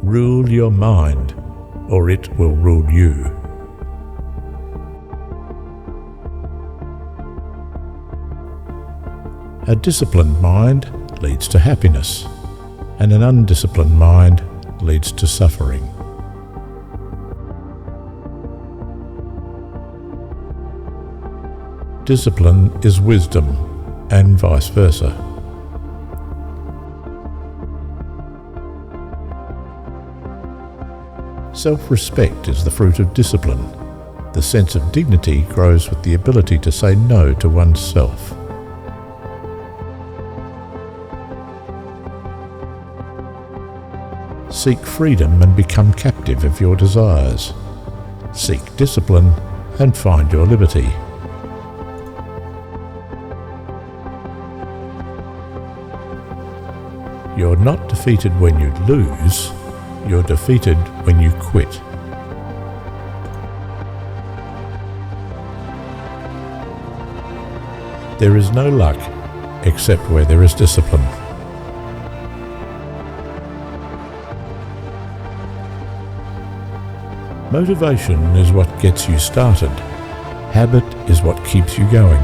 Rule your mind, or it will rule you. A disciplined mind leads to happiness, and an undisciplined mind leads to suffering. Discipline is wisdom, and vice versa. Self-respect is the fruit of discipline. The sense of dignity grows with the ability to say no to oneself. Seek freedom and become captive of your desires. Seek discipline and find your liberty. You're not defeated when you lose, you're defeated when you quit. There is no luck except where there is discipline. Motivation is what gets you started. Habit is what keeps you going.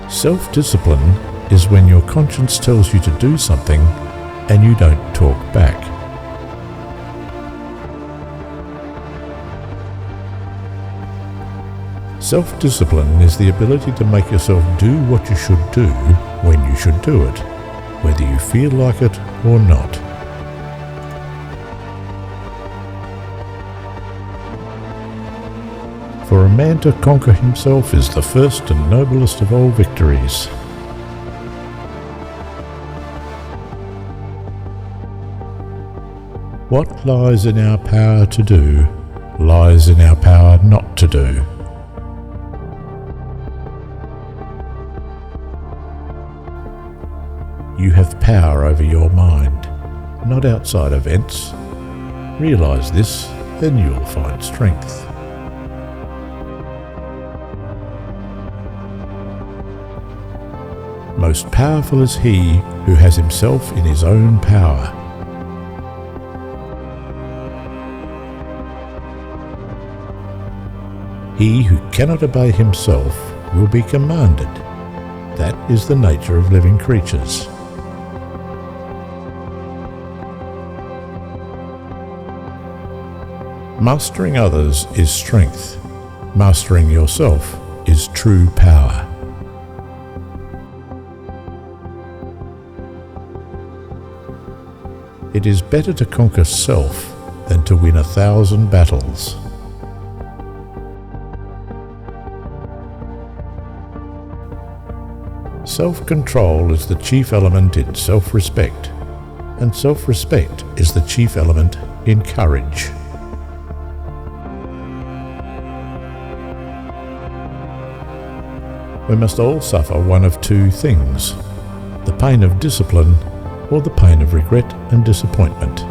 Self-discipline is when your conscience tells you to do something and you don't talk back. Self-discipline is the ability to make yourself do what you should do when you should do it, whether you feel like it or not. For a man to conquer himself is the first and noblest of all victories. What lies in our power to do lies in our power not to do. You have power over your mind, not outside events. Realize this, and you'll find strength. Most powerful is he who has himself in his own power. He who cannot obey himself will be commanded. That is the nature of living creatures. Mastering others is strength. Mastering yourself is true power. It is better to conquer self than to win 1,000 battles. Self-control is the chief element in self-respect, and self-respect is the chief element in courage. We must all suffer one of two things: the pain of discipline or the pain of regret and disappointment.